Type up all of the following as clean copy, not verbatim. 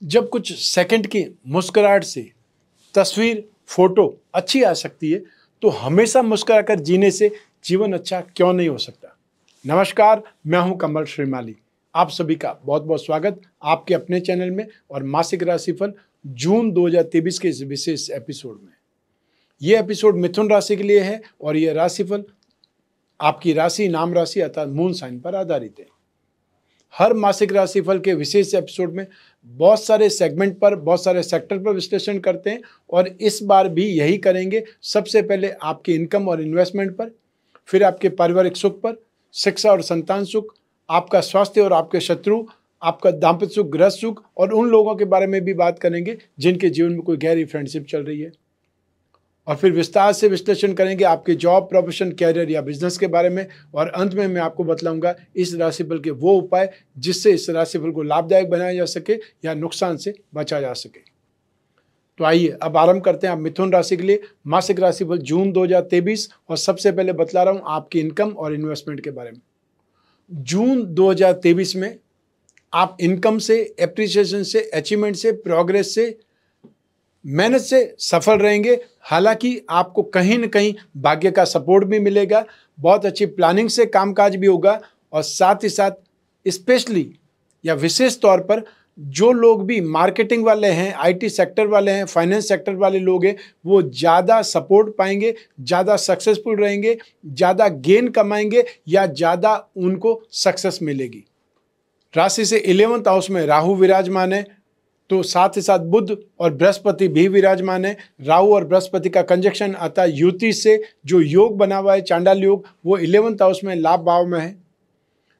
जब कुछ सेकंड की मुस्कुराहट से तस्वीर, फोटो अच्छी आ सकती है, तो हमेशा मुस्कुराकर जीने से जीवन अच्छा क्यों नहीं हो सकता। नमस्कार, मैं हूं कमल श्रीमाली। आप सभी का बहुत बहुत स्वागत आपके अपने चैनल में और मासिक राशिफल जून 2023 के इस विशेष एपिसोड में। ये एपिसोड मिथुन राशि के लिए है और यह राशिफल आपकी राशि, नाम राशि अर्थात मून साइन पर आधारित है। हर मासिक राशिफल के विशेष एपिसोड में बहुत सारे सेगमेंट पर, बहुत सारे सेक्टर पर विश्लेषण करते हैं और इस बार भी यही करेंगे। सबसे पहले आपके इनकम और इन्वेस्टमेंट पर, फिर आपके पारिवारिक सुख पर, शिक्षा और संतान सुख, आपका स्वास्थ्य और आपके शत्रु, आपका दाम्पत्य सुख, गृह सुख और उन लोगों के बारे में भी बात करेंगे जिनके जीवन में कोई गहरी फ्रेंडशिप चल रही है। और फिर विस्तार से विश्लेषण करेंगे आपके जॉब, प्रोफेशन, कैरियर या बिजनेस के बारे में। और अंत में मैं आपको बतलाऊंगा इस राशिफल के वो उपाय जिससे इस राशिफल को लाभदायक बनाया जा सके या नुकसान से बचा जा सके। तो आइए अब आरंभ करते हैं आप मिथुन राशि के लिए मासिक राशिफल जून 2023। और सबसे पहले बतला रहा हूं आपकी इनकम और इन्वेस्टमेंट के बारे में। जून 2023 में आप इनकम से, एप्रिसिएशन से, अचीवमेंट से, प्रोग्रेस से, मेहनत से सफल रहेंगे। हालांकि आपको कहीं न कहीं भाग्य का सपोर्ट भी मिलेगा, बहुत अच्छी प्लानिंग से कामकाज भी होगा और साथ ही साथ स्पेशली या विशेष तौर पर जो लोग भी मार्केटिंग वाले हैं, आईटी सेक्टर वाले हैं, फाइनेंस सेक्टर वाले लोग हैं, वो ज़्यादा सपोर्ट पाएंगे, ज़्यादा सक्सेसफुल रहेंगे, ज़्यादा गेन कमाएंगे या ज़्यादा उनको सक्सेस मिलेगी। राशि से 11वें हाउस में राहु विराजमान है, तो साथ ही साथ बुध और बृहस्पति भी विराजमान है। राहु और बृहस्पति का कंजक्शन अतः युति से जो योग बना हुआ है, चांडाल योग, वो 11वें हाउस में लाभ भाव में है।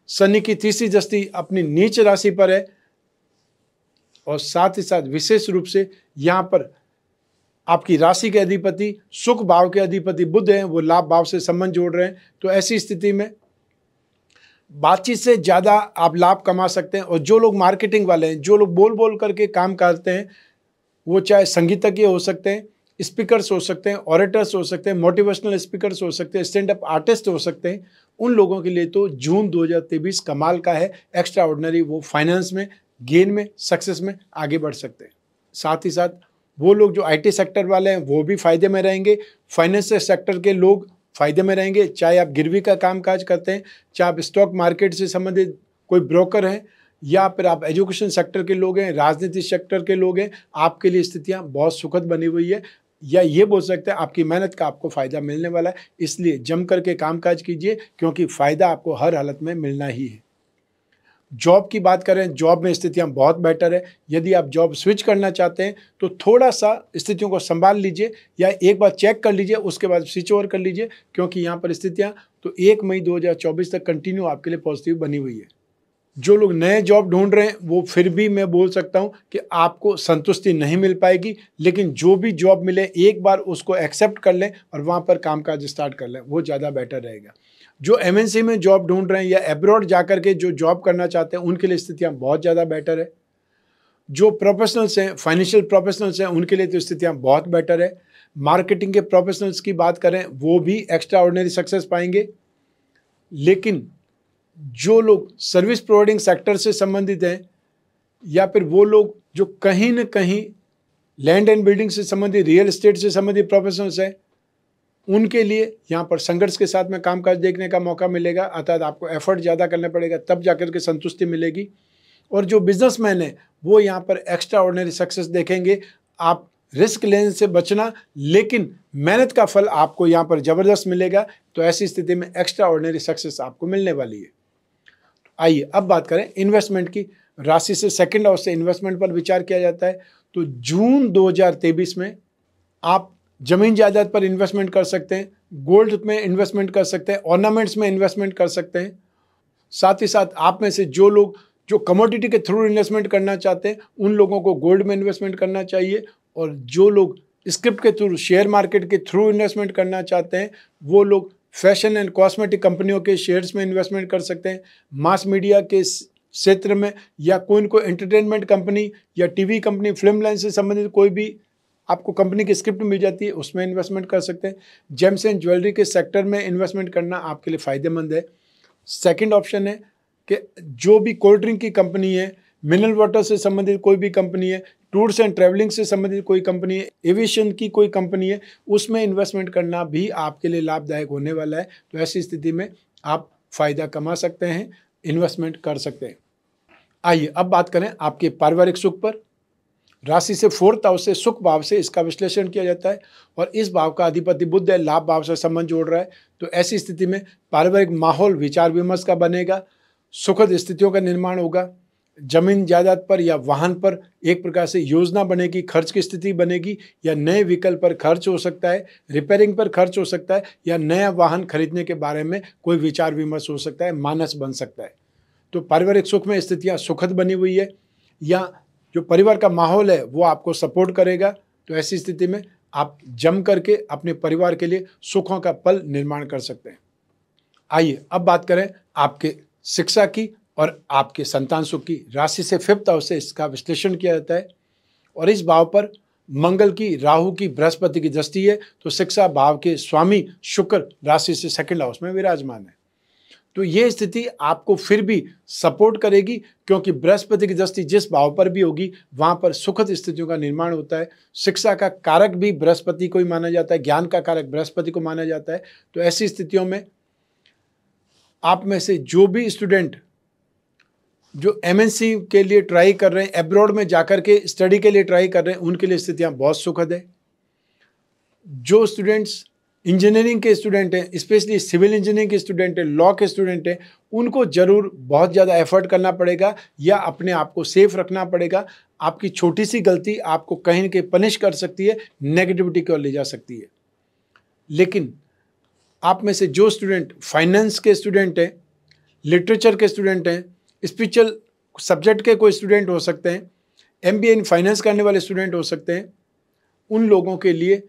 शनि की तीसरी दृष्टि अपनी नीच राशि पर है और साथ ही साथ विशेष रूप से यहाँ पर आपकी राशि के अधिपति, सुख भाव के अधिपति बुध हैं, वो लाभ भाव से संबंध जोड़ रहे हैं। तो ऐसी स्थिति में बातचीत से ज़्यादा आप लाभ कमा सकते हैं। और जो लोग मार्केटिंग वाले हैं, जो लोग बोल बोल करके काम करते हैं, वो चाहे संगीतज्ञ हो सकते हैं, स्पीकर्स हो सकते हैं, ऑरेटर्स हो सकते हैं, मोटिवेशनल स्पीकर्स हो सकते हैं, स्टैंड अप आर्टिस्ट हो सकते हैं, उन लोगों के लिए तो जून 2023 कमाल का है, एक्स्ट्रा ऑर्डिनरी। वो फाइनेंस में, गेन में, सक्सेस में आगे बढ़ सकते हैं। साथ ही साथ वो लोग जो आईटी सेक्टर वाले हैं वो भी फायदे में रहेंगे। फाइनेंशियल सेक्टर के लोग फायदे में रहेंगे, चाहे आप गिरवी का कामकाज करते हैं, चाहे आप स्टॉक मार्केट से संबंधित कोई ब्रोकर हैं, या फिर आप एजुकेशन सेक्टर के लोग हैं, राजनीतिक सेक्टर के लोग हैं। आपके लिए स्थितियां बहुत सुखद बनी हुई है, या ये बोल सकते हैं आपकी मेहनत का आपको फ़ायदा मिलने वाला है। इसलिए जम करके कामकाज कीजिए क्योंकि फ़ायदा आपको हर हालत में मिलना ही है। जॉब की बात करें, जॉब में स्थितियां बहुत बेटर है। यदि आप जॉब स्विच करना चाहते हैं तो थोड़ा सा स्थितियों को संभाल लीजिए या एक बार चेक कर लीजिए, उसके बाद स्विच ओवर कर लीजिए, क्योंकि यहाँ पर स्थितियां तो 1 मई 2024 तक कंटिन्यू आपके लिए पॉजिटिव बनी हुई है। जो लोग नए जॉब ढूंढ रहे हैं वो फिर भी मैं बोल सकता हूं कि आपको संतुष्टि नहीं मिल पाएगी, लेकिन जो भी जॉब मिले एक बार उसको एक्सेप्ट कर लें और वहां पर कामकाज स्टार्ट कर लें, वो ज़्यादा बेटर रहेगा। जो एमएनसी में जॉब ढूंढ रहे हैं या एब्रॉड जाकर के जो जॉब करना चाहते हैं उनके लिए स्थितियां बहुत ज़्यादा बेटर है। जो प्रोफेशनल्स हैं, फाइनेंशियल प्रोफेशनल्स हैं, उनके लिए तो स्थितियां बहुत बेटर है। मार्केटिंग के प्रोफेशनल्स की बात करें वो भी एक्स्ट्रा ऑर्डिनरी सक्सेस पाएंगे। लेकिन जो लोग सर्विस प्रोवाइडिंग सेक्टर से संबंधित हैं या फिर वो लोग जो कहीं न कहीं लैंड एंड बिल्डिंग से संबंधित, रियल एस्टेट से संबंधित प्रोफेशनल्स हैं, उनके लिए यहाँ पर संघर्ष के साथ में कामकाज देखने का मौका मिलेगा। अर्थात आपको एफर्ट ज़्यादा करना पड़ेगा, तब जाकर के संतुष्टि मिलेगी। और जो बिजनेसमैन है वो यहाँ पर एक्स्ट्रा ऑर्डिनरी सक्सेस देखेंगे। आप रिस्क लेने से बचना, लेकिन मेहनत का फल आपको यहाँ पर ज़बरदस्त मिलेगा। तो ऐसी स्थिति में एक्स्ट्रा ऑर्डिनरी सक्सेस आपको मिलने वाली है। आइए अब बात करें इन्वेस्टमेंट की। राशि से सेकंड हाउस से इन्वेस्टमेंट पर विचार किया जाता है। तो जून 2023 में आप जमीन जायदाद पर इन्वेस्टमेंट कर सकते हैं, गोल्ड में इन्वेस्टमेंट कर सकते हैं, ऑर्नामेंट्स में इन्वेस्टमेंट कर सकते हैं। साथ ही साथ आप में से जो लोग जो कमोडिटी के थ्रू इन्वेस्टमेंट करना चाहते हैं उन लोगों को गोल्ड में इन्वेस्टमेंट करना चाहिए। और जो लोग स्क्रिप्ट के थ्रू, शेयर मार्केट के थ्रू इन्वेस्टमेंट करना चाहते हैं वो लोग फैशन एंड कॉस्मेटिक कंपनियों के शेयर्स में इन्वेस्टमेंट कर सकते हैं। मास मीडिया के क्षेत्र में या कोई न कोई एंटरटेनमेंट कंपनी या टीवी कंपनी, फिल्म लाइन से संबंधित कोई भी आपको कंपनी की स्क्रिप्ट मिल जाती है, उसमें इन्वेस्टमेंट कर सकते हैं। जेम्स एंड ज्वेलरी के सेक्टर में इन्वेस्टमेंट करना आपके लिए फ़ायदेमंद है। सेकंड ऑप्शन है कि जो भी कोल्ड ड्रिंक की कंपनी है मिनरल वाटर से संबंधित कोई भी कंपनी है, टूर्स एंड ट्रैवलिंग से संबंधित कोई कंपनी है, एविएशन की कोई कंपनी है, उसमें इन्वेस्टमेंट करना भी आपके लिए लाभदायक होने वाला है। तो ऐसी स्थिति में आप फ़ायदा कमा सकते हैं, इन्वेस्टमेंट कर सकते हैं। आइए अब बात करें आपके पारिवारिक सुख पर। राशि से 4th हाउस से सुख भाव से इसका विश्लेषण किया जाता है और इस भाव का अधिपति बुध है, लाभ भाव से संबंध जोड़ रहा है। तो ऐसी स्थिति में पारिवारिक माहौल विचार विमर्श का बनेगा, सुखद स्थितियों का निर्माण होगा, जमीन जायदाद पर या वाहन पर एक प्रकार से योजना बनेगी, खर्च की स्थिति बनेगी, या नए विकल्प पर खर्च हो सकता है, रिपेयरिंग पर खर्च हो सकता है, या नया वाहन खरीदने के बारे में कोई विचार विमर्श हो सकता है, मानस बन सकता है। तो पारिवारिक सुख में स्थितियाँ सुखद बनी हुई है या जो परिवार का माहौल है वो आपको सपोर्ट करेगा। तो ऐसी स्थिति में आप जम करके अपने परिवार के लिए सुखों का पल निर्माण कर सकते हैं। आइए अब बात करें आपके शिक्षा की और आपके संतान सुख की। राशि से 5th हाउस से इसका विश्लेषण किया जाता है और इस भाव पर मंगल की, राहु की, बृहस्पति की दृष्टि है। तो शिक्षा भाव के स्वामी शुक्र राशि से 2nd हाउस में विराजमान है। तो ये स्थिति आपको फिर भी सपोर्ट करेगी क्योंकि बृहस्पति की दृष्टि जिस भाव पर भी होगी वहाँ पर सुखद स्थितियों का निर्माण होता है। शिक्षा का कारक भी बृहस्पति को ही माना जाता है, ज्ञान का कारक बृहस्पति को माना जाता है। तो ऐसी स्थितियों में आप में से जो भी स्टूडेंट जो MNC के लिए ट्राई कर रहे हैं, एब्रॉड में जाकर के स्टडी के लिए ट्राई कर रहे हैं, उनके लिए स्थितियाँ बहुत सुखद है। जो स्टूडेंट्स इंजीनियरिंग के स्टूडेंट हैं, स्पेशली सिविल इंजीनियरिंग के स्टूडेंट हैं, लॉ के स्टूडेंट हैं, उनको ज़रूर बहुत ज़्यादा एफर्ट करना पड़ेगा या अपने आप को सेफ रखना पड़ेगा। आपकी छोटी सी गलती आपको कहीं न कहीं पनिश कर सकती है, नेगेटिविटी की ओर ले जा सकती है। लेकिन आप में से जो स्टूडेंट फाइनेंस के स्टूडेंट हैं, लिटरेचर के स्टूडेंट हैं, स्पिरिचुअल सब्जेक्ट के कोई स्टूडेंट हो सकते हैं, MBA इन फाइनेंस करने वाले स्टूडेंट हो सकते हैं, उन लोगों के लिए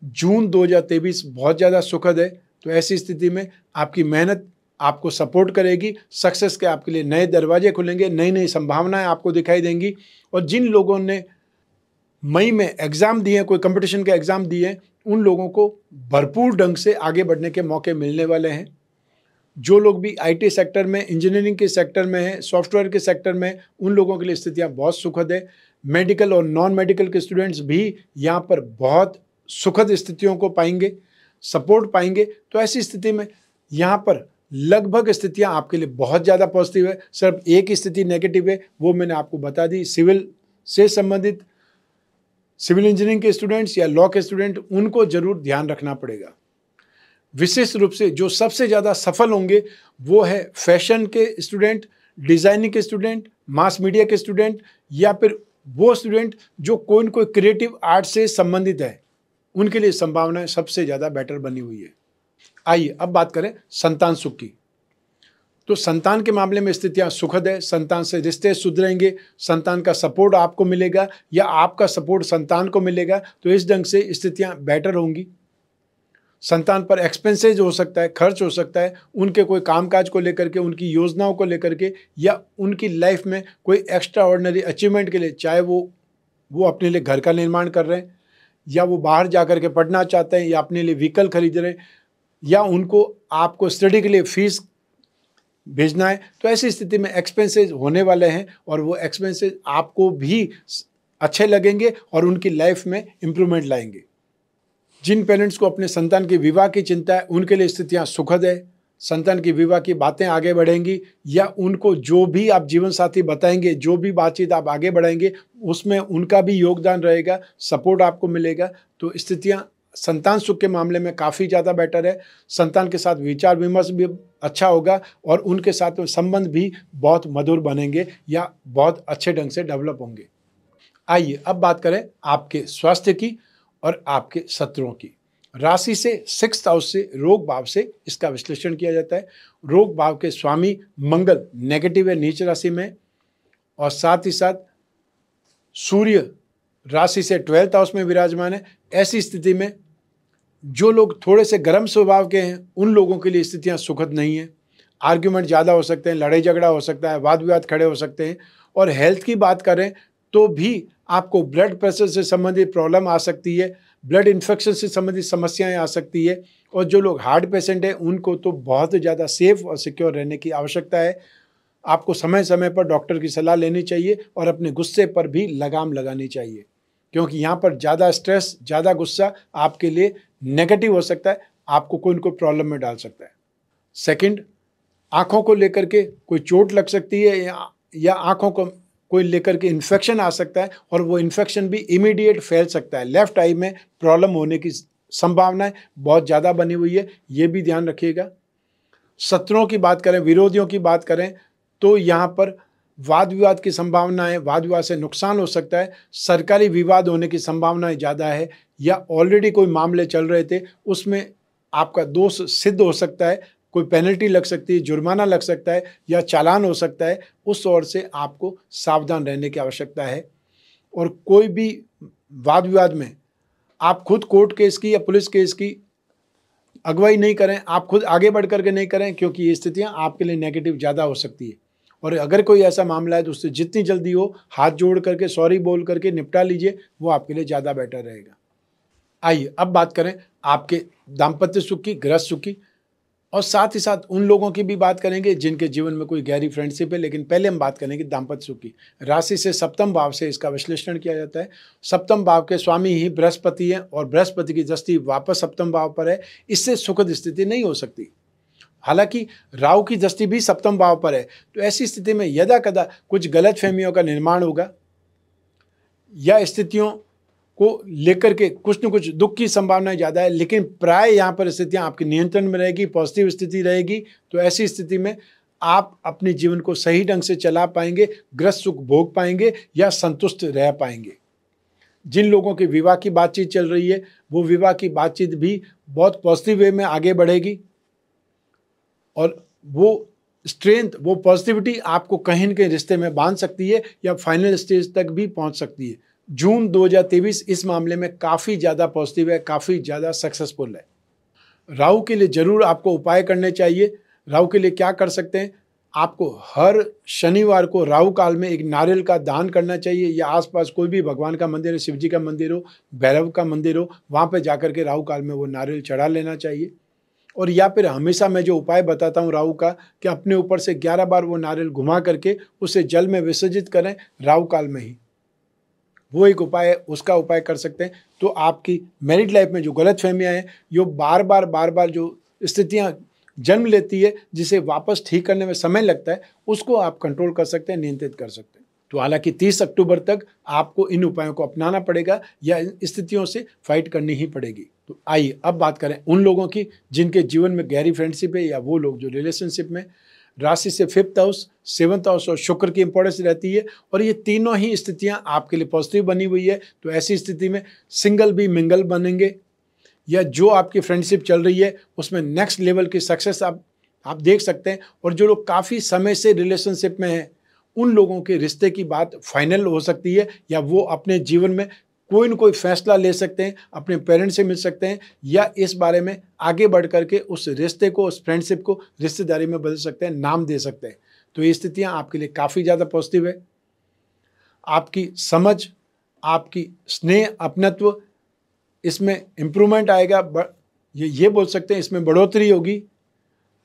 जून 2023 बहुत ज़्यादा सुखद है। तो ऐसी स्थिति में आपकी मेहनत आपको सपोर्ट करेगी, सक्सेस के आपके लिए नए दरवाजे खुलेंगे, नई नई संभावनाएं आपको दिखाई देंगी। और जिन लोगों ने मई में एग्ज़ाम दिए, कोई कंपटीशन के एग्ज़ाम दिए, उन लोगों को भरपूर ढंग से आगे बढ़ने के मौके मिलने वाले हैं। जो लोग भी IT सेक्टर में, इंजीनियरिंग के सेक्टर में हैं, सॉफ्टवेयर के सेक्टर में, उन लोगों के लिए स्थितियाँ बहुत सुखद है। मेडिकल और नॉन मेडिकल के स्टूडेंट्स भी यहाँ पर बहुत सुखद स्थितियों को पाएंगे, सपोर्ट पाएंगे। तो ऐसी स्थिति में यहाँ पर लगभग स्थितियाँ आपके लिए बहुत ज़्यादा पॉजिटिव है। सिर्फ एक ही स्थिति नेगेटिव है, वो मैंने आपको बता दी। सिविल से संबंधित सिविल इंजीनियरिंग के स्टूडेंट्स या लॉ के स्टूडेंट, उनको जरूर ध्यान रखना पड़ेगा। विशेष रूप से जो सबसे ज़्यादा सफल होंगे वो है फैशन के स्टूडेंट, डिज़ाइनिंग के स्टूडेंट, मास मीडिया के स्टूडेंट, या फिर वो स्टूडेंट जो कोई न कोई क्रिएटिव आर्ट से संबंधित है, उनके लिए संभावनाएं सबसे ज़्यादा बेटर बनी हुई है। आइए अब बात करें संतान सुख की। तो संतान के मामले में स्थितियां सुखद है, संतान से रिश्ते सुधरेंगे, संतान का सपोर्ट आपको मिलेगा या आपका सपोर्ट संतान को मिलेगा। तो इस ढंग से स्थितियां बेटर होंगी। संतान पर एक्सपेंसेज हो सकता है, खर्च हो सकता है, उनके कोई कामकाज को लेकर के, उनकी योजनाओं को लेकर के, या उनकी लाइफ में कोई एक्स्ट्रा ऑर्डिनरी अचीवमेंट के लिए, चाहे वो अपने लिए घर का निर्माण कर रहे हैं, या वो बाहर जाकर के पढ़ना चाहते हैं, या अपने लिए व्हीकल खरीद रहे हैं, या उनको आपको स्टडी के लिए फीस भेजना है। तो ऐसी स्थिति में एक्सपेंसेस होने वाले हैं और वो एक्सपेंसेस आपको भी अच्छे लगेंगे और उनकी लाइफ में इम्प्रूवमेंट लाएंगे। जिन पेरेंट्स को अपने संतान के विवाह की चिंता है, उनके लिए स्थितियां सुखद है। संतान की विवाह की बातें आगे बढ़ेंगी, या उनको जो भी आप जीवन साथी बताएंगे, जो भी बातचीत आप आगे बढ़ाएंगे, उसमें उनका भी योगदान रहेगा, सपोर्ट आपको मिलेगा। तो स्थितियां संतान सुख के मामले में काफ़ी ज़्यादा बेटर है। संतान के साथ विचार विमर्श भी अच्छा होगा और उनके साथ में संबंध भी बहुत मधुर बनेंगे या बहुत अच्छे ढंग से डेवलप होंगे। आइए अब बात करें आपके स्वास्थ्य की और आपके शत्रुओं की। राशि से 6th हाउस से रोग भाव से इसका विश्लेषण किया जाता है। रोग भाव के स्वामी मंगल नेगेटिव है, नीच राशि में, और साथ ही साथ सूर्य राशि से 12th हाउस में विराजमान है। ऐसी स्थिति में जो लोग थोड़े से गर्म स्वभाव के हैं, उन लोगों के लिए स्थितियां सुखद नहीं है। आर्ग्यूमेंट ज़्यादा हो सकते हैं, लड़ाई झगड़ा हो सकता है, वाद विवाद खड़े हो सकते हैं। और हेल्थ की बात करें तो भी आपको ब्लड प्रेशर से संबंधित प्रॉब्लम आ सकती है, ब्लड इन्फेक्शन से संबंधित समस्याएं आ सकती है। और जो लोग हार्ट पेशेंट हैं, उनको तो बहुत ज़्यादा सेफ और सिक्योर रहने की आवश्यकता है। आपको समय समय पर डॉक्टर की सलाह लेनी चाहिए और अपने गुस्से पर भी लगाम लगानी चाहिए, क्योंकि यहाँ पर ज़्यादा स्ट्रेस, ज़्यादा गुस्सा आपके लिए नेगेटिव हो सकता है, आपको कोई न कोई प्रॉब्लम में डाल सकता है। सेकंड, आँखों को लेकर के कोई चोट लग सकती है या आँखों को कोई लेकर के इन्फेक्शन आ सकता है और वो इन्फेक्शन भी इमीडिएट फैल सकता है। लेफ्ट आई में प्रॉब्लम होने की संभावनाएं बहुत ज़्यादा बनी हुई है, ये भी ध्यान रखिएगा। शत्रुओं की बात करें, विरोधियों की बात करें, तो यहाँ पर वाद विवाद की संभावना है, वाद विवाद से नुकसान हो सकता है, सरकारी विवाद होने की संभावनाएं ज़्यादा है, या ऑलरेडी कोई मामले चल रहे थे उसमें आपका दोष सिद्ध हो सकता है, कोई पेनल्टी लग सकती है, जुर्माना लग सकता है या चालान हो सकता है। उस ओर से आपको सावधान रहने की आवश्यकता है। और कोई भी वाद विवाद में आप खुद कोर्ट केस की या पुलिस केस की अगुवाई नहीं करें, आप खुद आगे बढ़ करके नहीं करें, क्योंकि ये स्थितियां आपके लिए नेगेटिव ज़्यादा हो सकती है। और अगर कोई ऐसा मामला है तो उससे जितनी जल्दी हो हाथ जोड़ करके सॉरी बोल करके निपटा लीजिए, वो आपके लिए ज़्यादा बेटर रहेगा। आइए अब बात करें आपके दाम्पत्य सुख की, गृहस्थ सुख की, और साथ ही साथ उन लोगों की भी बात करेंगे जिनके जीवन में कोई गहरी फ्रेंडशिप है। लेकिन पहले हम बात करेंगे दाम्पत्य सुख की। राशि से सप्तम भाव से इसका विश्लेषण किया जाता है। सप्तम भाव के स्वामी ही बृहस्पति है और बृहस्पति की दृष्टि वापस सप्तम भाव पर है, इससे सुखद स्थिति नहीं हो सकती। हालांकि राहु की दृष्टि भी सप्तम भाव पर है, तो ऐसी स्थिति में यदा कदा कुछ गलतफहमियों का निर्माण होगा या स्थितियों को लेकर के कुछ न कुछ दुख की संभावना ज़्यादा है। लेकिन प्राय यहाँ पर स्थितियाँ आपके नियंत्रण में रहेगी, पॉजिटिव स्थिति रहेगी। तो ऐसी स्थिति में आप अपने जीवन को सही ढंग से चला पाएंगे, गृहस्थ सुख भोग पाएंगे या संतुष्ट रह पाएंगे। जिन लोगों की विवाह की बातचीत चल रही है, वो विवाह की बातचीत भी बहुत पॉजिटिव वे में आगे बढ़ेगी और वो स्ट्रेंथ, वो पॉजिटिविटी आपको कहीं न कहीं रिश्ते में बांध सकती है या फाइनल स्टेज तक भी पहुंच सकती है। जून 2023 इस मामले में काफ़ी ज़्यादा पॉजिटिव है, काफ़ी ज़्यादा सक्सेसफुल है। राहु के लिए ज़रूर आपको उपाय करने चाहिए। राहु के लिए क्या कर सकते हैं? आपको हर शनिवार को राहु काल में एक नारियल का दान करना चाहिए, या आसपास कोई भी भगवान का मंदिर है, शिव जी का मंदिर हो, भैरव का मंदिर हो, वहाँ पर जाकर के राहु काल में वो नारियल चढ़ा लेना चाहिए। और या फिर हमेशा मैं जो उपाय बताता हूँ राहु का, कि अपने ऊपर से 11 बार वो नारियल घुमा करके उसे जल में विसर्जित करें राहु काल में ही, वो एक उपाय है, उसका उपाय कर सकते हैं। तो आपकी मैरिड लाइफ में जो गलतफहमियां हैं, जो बार बार जो स्थितियां जन्म लेती है, जिसे वापस ठीक करने में समय लगता है, उसको आप कंट्रोल कर सकते हैं, नियंत्रित कर सकते हैं। तो हालांकि 30 अक्टूबर तक आपको इन उपायों को अपनाना पड़ेगा या इन स्थितियों से फाइट करनी ही पड़ेगी। तो आइए अब बात करें उन लोगों की जिनके जीवन में गहरी फ्रेंडशिप है, या वो लोग जो रिलेशनशिप में। राशि से 5th हाउस, 7th हाउस और शुक्र की इंपॉर्टेंस रहती है, और ये तीनों ही स्थितियां आपके लिए पॉजिटिव बनी हुई है। तो ऐसी स्थिति में सिंगल भी मिंगल बनेंगे, या जो आपकी फ्रेंडशिप चल रही है उसमें नेक्स्ट लेवल की सक्सेस आप देख सकते हैं। और जो लोग काफ़ी समय से रिलेशनशिप में हैं, उन लोगों के रिश्ते की बात फाइनल हो सकती है, या वो अपने जीवन में कोई न कोई फैसला ले सकते हैं, अपने पेरेंट्स से मिल सकते हैं, या इस बारे में आगे बढ़ करके उस रिश्ते को, उस फ्रेंडशिप को रिश्तेदारी में बदल सकते हैं, नाम दे सकते हैं। तो ये स्थितियाँ आपके लिए काफ़ी ज़्यादा पॉजिटिव है। आपकी समझ, आपकी स्नेह, अपनत्व, इसमें इम्प्रूवमेंट आएगा, ये बोल सकते हैं इसमें बढ़ोतरी होगी।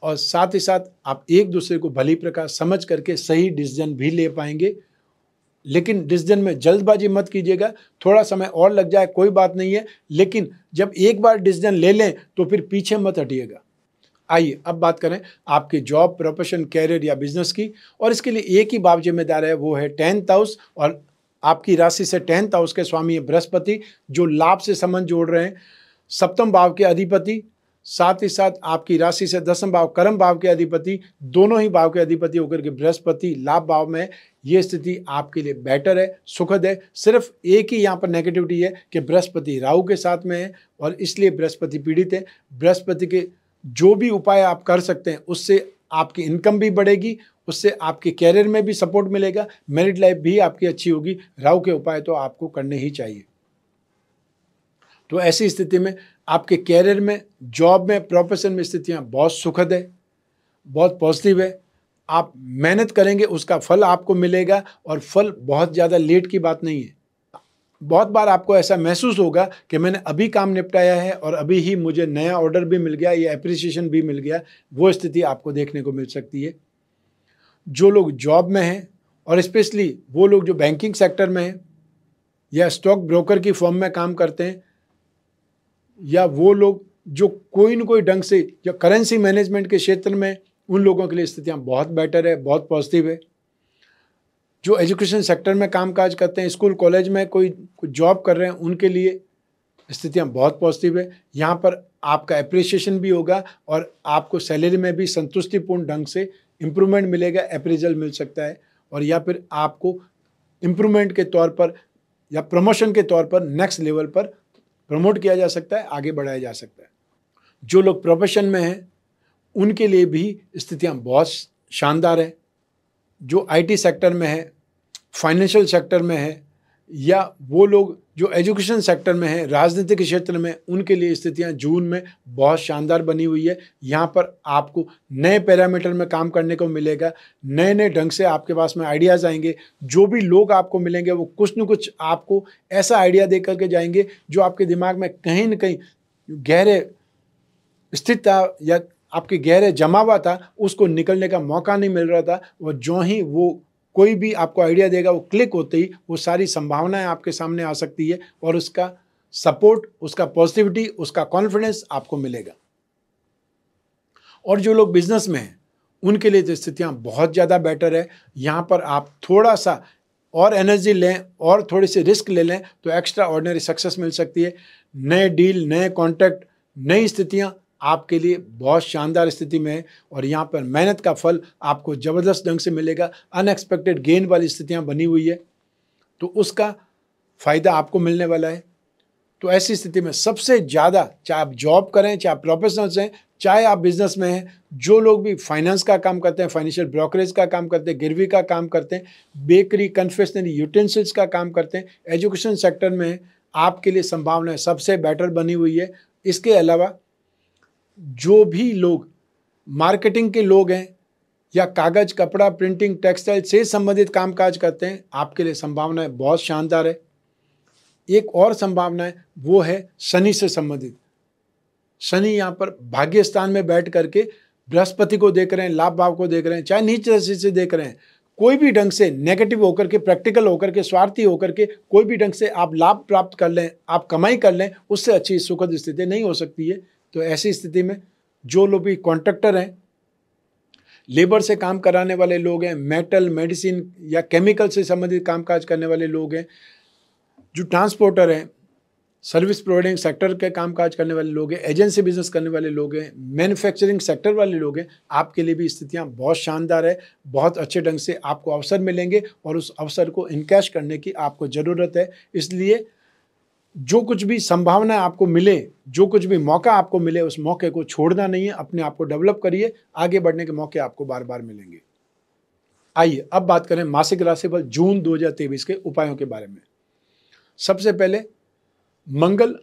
और साथ ही साथ आप एक दूसरे को भली प्रकार समझ करके सही डिसीजन भी ले पाएंगे। लेकिन डिसीजन में जल्दबाजी मत कीजिएगा, थोड़ा समय और लग जाए कोई बात नहीं है, लेकिन जब एक बार डिसीजन ले लें तो फिर पीछे मत हटिएगा। आइए अब बात करें आपके जॉब, प्रोफेशन, कैरियर या बिजनेस की। और इसके लिए एक ही भाव जिम्मेदार है, वो है 10th हाउस। और आपकी राशि से 10th हाउस के स्वामी है बृहस्पति, जो लाभ से संबंध जोड़ रहे हैं। सप्तम भाव के अधिपति, साथ ही साथ आपकी राशि से 10th भाव, कर्म भाव के अधिपति, दोनों ही भाव के अधिपति होकर के बृहस्पति लाभ भाव में है। ये स्थिति आपके लिए बेटर है, सुखद है। सिर्फ एक ही यहाँ पर नेगेटिविटी है कि बृहस्पति राहु के साथ में है और इसलिए बृहस्पति पीड़ित है। बृहस्पति के जो भी उपाय आप कर सकते हैं उससे आपकी इनकम भी बढ़ेगी, उससे आपके कैरियर में भी सपोर्ट मिलेगा, मैरिड लाइफ भी आपकी अच्छी होगी। राहु के उपाय तो आपको करने ही चाहिए। तो ऐसी स्थिति में आपके कैरियर में, जॉब में, प्रोफेशन में स्थितियां बहुत सुखद है, बहुत पॉजिटिव है। आप मेहनत करेंगे, उसका फल आपको मिलेगा, और फल बहुत ज़्यादा लेट की बात नहीं है। बहुत बार आपको ऐसा महसूस होगा कि मैंने अभी काम निपटाया है और अभी ही मुझे नया ऑर्डर भी मिल गया या एप्रिसिएशन भी मिल गया, वो स्थिति आपको देखने को मिल सकती है। जो लोग जॉब में हैं और स्पेशली वो लोग जो बैंकिंग सेक्टर में हैं या स्टॉक ब्रोकर की फर्म में काम करते हैं या वो लोग जो कोई न कोई ढंग से या करेंसी मैनेजमेंट के क्षेत्र में, उन लोगों के लिए स्थितियां बहुत बेटर है, बहुत पॉजिटिव है। जो एजुकेशन सेक्टर में कामकाज करते हैं, स्कूल कॉलेज में कोई जॉब कर रहे हैं, उनके लिए स्थितियां बहुत पॉजिटिव है। यहाँ पर आपका एप्रिसिएशन भी होगा और आपको सैलरी में भी संतुष्टिपूर्ण ढंग से इम्प्रूवमेंट मिलेगा, अप्रेजल मिल सकता है और या फिर आपको इम्प्रूवमेंट के तौर पर या प्रमोशन के तौर पर नेक्स्ट लेवल पर प्रमोट किया जा सकता है, आगे बढ़ाया जा सकता है। जो लोग प्रोफेशन में हैं उनके लिए भी स्थितियां बहुत शानदार है। जो आईटी सेक्टर में है, फाइनेंशियल सेक्टर में है या वो लोग जो एजुकेशन सेक्टर में है, राजनीतिक क्षेत्र में, उनके लिए स्थितियां जून में बहुत शानदार बनी हुई है। यहाँ पर आपको नए पैरामीटर में काम करने को मिलेगा, नए नए ढंग से आपके पास में आइडियाज़ आएंगे। जो भी लोग आपको मिलेंगे वो कुछ न कुछ आपको ऐसा आइडिया दे करके जाएंगे जो आपके दिमाग में कहीं न कहीं गहरे स्थित था या आपके गहरे जमा हुआ था, उसको निकलने का मौका नहीं मिल रहा था। और जो ही वो कोई भी आपको आइडिया देगा, वो क्लिक होते ही वो सारी संभावनाएं आपके सामने आ सकती है और उसका सपोर्ट, उसका पॉजिटिविटी, उसका कॉन्फिडेंस आपको मिलेगा। और जो लोग बिजनेस में हैं उनके लिए तो स्थितियां बहुत ज़्यादा बेटर है। यहाँ पर आप थोड़ा सा और एनर्जी लें और थोड़ी सी रिस्क ले लें तो एक्स्ट्रा ऑर्डिनरी सक्सेस मिल सकती है। नए डील, नए कॉन्टैक्ट, नई स्थितियाँ आपके लिए बहुत शानदार स्थिति में है और यहाँ पर मेहनत का फल आपको ज़बरदस्त ढंग से मिलेगा। अनएक्सपेक्टेड गेन वाली स्थितियाँ बनी हुई है तो उसका फ़ायदा आपको मिलने वाला है। तो ऐसी स्थिति में सबसे ज़्यादा, चाहे आप जॉब करें, चाहे आप प्रोफेशनल्स हैं, चाहे आप बिजनेस में हैं, जो लोग भी फाइनेंस का काम करते हैं, फाइनेंशियल ब्रोकरेज का काम करते हैं, गिरवी का काम करते हैं, बेकरी, कन्फेक्शनरी, यूटेंसिल्स का काम करते हैं, एजुकेशन सेक्टर में हैं, आपके लिए संभावनाएं सबसे बेटर बनी हुई है। इसके अलावा जो भी लोग मार्केटिंग के लोग हैं या कागज़, कपड़ा, प्रिंटिंग, टेक्सटाइल से संबंधित कामकाज करते हैं, आपके लिए संभावनाएं बहुत शानदार है। एक और संभावना है वो है शनि से संबंधित। शनि यहाँ पर भाग्य स्थान में बैठ करके बृहस्पति को देख रहे हैं, लाभ भाव को देख रहे हैं, चाहे नीच राशि से देख रहे हैं, कोई भी ढंग से नेगेटिव होकर के, प्रैक्टिकल होकर के, स्वार्थी होकर के कोई भी ढंग से आप लाभ प्राप्त कर लें, आप कमाई कर लें, उससे अच्छी सुखद स्थिति नहीं हो सकती है। तो ऐसी स्थिति में जो लोग भी कॉन्ट्रैक्टर हैं, लेबर से काम कराने वाले लोग हैं, मेटल, मेडिसिन या केमिकल से संबंधित कामकाज करने वाले लोग हैं, जो ट्रांसपोर्टर हैं, सर्विस प्रोवाइडिंग सेक्टर के कामकाज करने वाले लोग हैं, एजेंसी बिजनेस करने वाले लोग हैं, मैन्युफैक्चरिंग सेक्टर वाले लोग हैं, आपके लिए भी स्थितियां बहुत शानदार है। बहुत अच्छे ढंग से आपको अवसर मिलेंगे और उस अवसर को इनकैश करने की आपको ज़रूरत है। इसलिए जो कुछ भी संभावना आपको मिले, जो कुछ भी मौका आपको मिले, उस मौके को छोड़ना नहीं है, अपने आप को डेवलप करिए, आगे बढ़ने के मौके आपको बार बार मिलेंगे। आइए अब बात करें मासिक राशिफल जून 2023 के उपायों के बारे में। सबसे पहले मंगल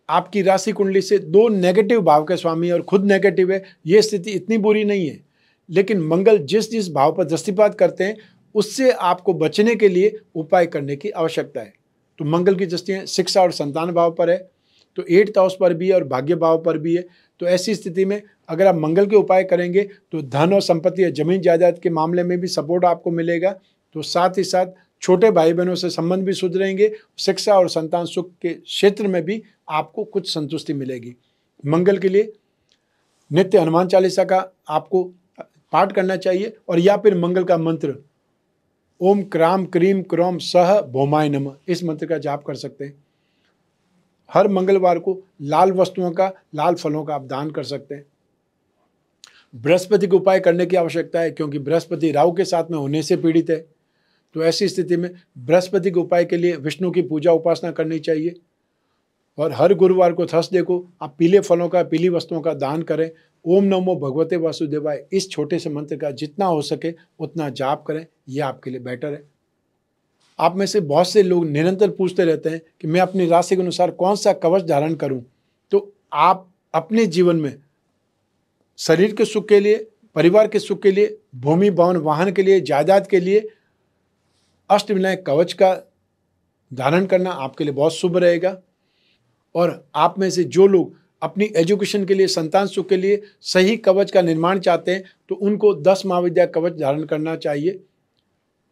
आपकी राशि कुंडली से 2 नेगेटिव भाव के स्वामी और खुद नेगेटिव है। ये स्थिति इतनी बुरी नहीं है, लेकिन मंगल जिस जिस भाव पर दृष्टिपात करते हैं उससे आपको बचने के लिए उपाय करने की आवश्यकता है। तो मंगल की दृष्टियाँ शिक्षा और संतान भाव पर है, तो 8th हाउस पर भी है और भाग्य भाव पर भी है। तो ऐसी स्थिति में अगर आप मंगल के उपाय करेंगे तो धन और संपत्ति या जमीन जायदाद के मामले में भी सपोर्ट आपको मिलेगा। तो साथ ही साथ छोटे भाई बहनों से संबंध भी सुधरेंगे, शिक्षा और संतान सुख के क्षेत्र में भी आपको कुछ संतुष्टि मिलेगी। मंगल के लिए नित्य हनुमान चालीसा का आपको पाठ करना चाहिए और या फिर मंगल का मंत्र ओम क्राम क्रीम क्रोम सह भौमाय नमः, इस मंत्र का जाप कर सकते हैं। हर मंगलवार को लाल वस्तुओं का, लाल फलों का आप दान कर सकते हैं। बृहस्पति को उपाय करने की आवश्यकता है क्योंकि बृहस्पति राहु के साथ में होने से पीड़ित है। तो ऐसी स्थिति में बृहस्पति के उपाय के लिए विष्णु की पूजा उपासना करनी चाहिए और हर गुरुवार को, थर्सडे को आप पीले फलों का, पीली वस्तुओं का दान करें। ओम नमो भगवते वासुदेवाय, इस छोटे से मंत्र का जितना हो सके उतना जाप करें, यह आपके लिए बेटर है। आप में से बहुत से लोग निरंतर पूछते रहते हैं कि मैं अपनी राशि के अनुसार कौन सा कवच धारण करूं। तो आप अपने जीवन में शरीर के सुख के लिए, परिवार के सुख के लिए, भूमि भवन वाहन के लिए, जायदाद के लिए अष्टविनायक कवच का धारण करना आपके लिए बहुत शुभ रहेगा। और आप में से जो लोग अपनी एजुकेशन के लिए, संतान सुख के लिए सही कवच का निर्माण चाहते हैं तो उनको 10 महाविद्या कवच धारण करना चाहिए।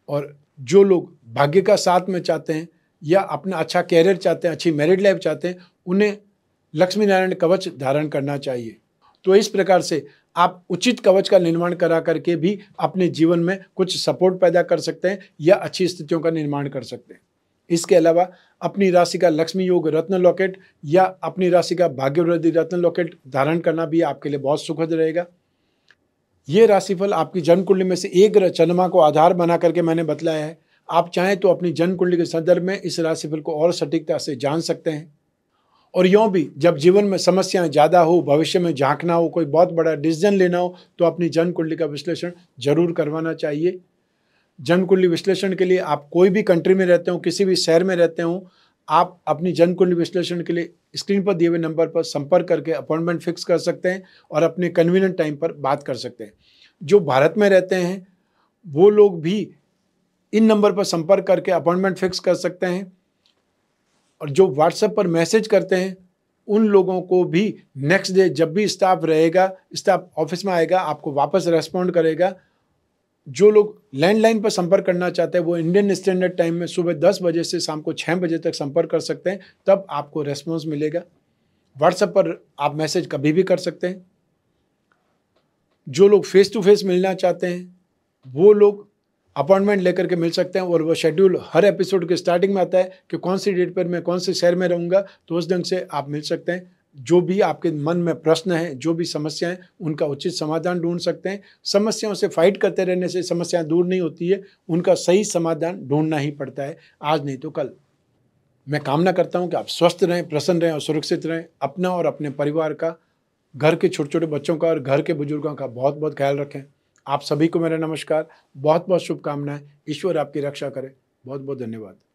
और जो लोग भाग्य का साथ में चाहते हैं या अपना अच्छा कैरियर चाहते हैं, अच्छी मैरिड लाइफ चाहते हैं, उन्हें लक्ष्मी नारायण कवच धारण करना चाहिए। तो इस प्रकार से आप उचित कवच का निर्माण करा करके भी अपने जीवन में कुछ सपोर्ट पैदा कर सकते हैं या अच्छी स्थितियों का निर्माण कर सकते हैं। इसके अलावा अपनी राशि का लक्ष्मी योग रत्न लॉकेट या अपनी राशि का भाग्यवृद्धि रत्न लॉकेट धारण करना भी आपके लिए बहुत सुखद रहेगा। ये राशिफल आपकी जन्म कुंडली में से एक ग्रह चंद्रमा को आधार बना करके मैंने बतलाया है। आप चाहें तो अपनी जन्म कुंडली के संदर्भ में इस राशिफल को और सटीकता से जान सकते हैं। और यूँ भी जब जीवन में समस्याएं ज़्यादा हो, भविष्य में झांकना हो, कोई बहुत बड़ा डिसीजन लेना हो तो अपनी जन्म कुंडली का विश्लेषण जरूर करवाना चाहिए। जन्म कुंडली विश्लेषण के लिए आप कोई भी कंट्री में रहते हो, किसी भी शहर में रहते हो, आप अपनी जन्म कुंडली विश्लेषण के लिए स्क्रीन पर दिए हुए नंबर पर संपर्क करके अपॉइंटमेंट फिक्स कर सकते हैं और अपने कन्वीनियंट टाइम पर बात कर सकते हैं। जो भारत में रहते हैं वो लोग भी इन नंबर पर संपर्क करके अपॉइंटमेंट फिक्स कर सकते हैं। और जो व्हाट्सएप पर मैसेज करते हैं उन लोगों को भी नेक्स्ट डे जब भी स्टाफ रहेगा, स्टाफ ऑफिस में आएगा, आपको वापस रेस्पॉन्ड करेगा। जो लोग लैंडलाइन पर संपर्क करना चाहते हैं वो इंडियन स्टैंडर्ड टाइम में सुबह 10 बजे से शाम को 6 बजे तक संपर्क कर सकते हैं, तब आपको रेस्पॉन्स मिलेगा। व्हाट्सएप पर आप मैसेज कभी भी कर सकते हैं। जो लोग फेस टू फेस मिलना चाहते हैं वो लोग अपॉइंटमेंट लेकर के मिल सकते हैं और वो शेड्यूल हर एपिसोड के स्टार्टिंग में आता है कि कौन सी डेट पर मैं कौन से शहर में रहूँगा, तो उस ढंग से आप मिल सकते हैं। जो भी आपके मन में प्रश्न है, जो भी समस्या है, उनका उचित समाधान ढूंढ सकते हैं। समस्याओं से फाइट करते रहने से समस्याएं दूर नहीं होती है, उनका सही समाधान ढूंढना ही पड़ता है, आज नहीं तो कल। मैं कामना करता हूं कि आप स्वस्थ रहें, प्रसन्न रहें और सुरक्षित रहें। अपना और अपने परिवार का, घर के छोटे छोटे बच्चों का और घर के बुजुर्गों का बहुत बहुत ख्याल रखें। आप सभी को मेरा नमस्कार, बहुत बहुत शुभकामनाएं। ईश्वर आपकी रक्षा करे। बहुत बहुत धन्यवाद।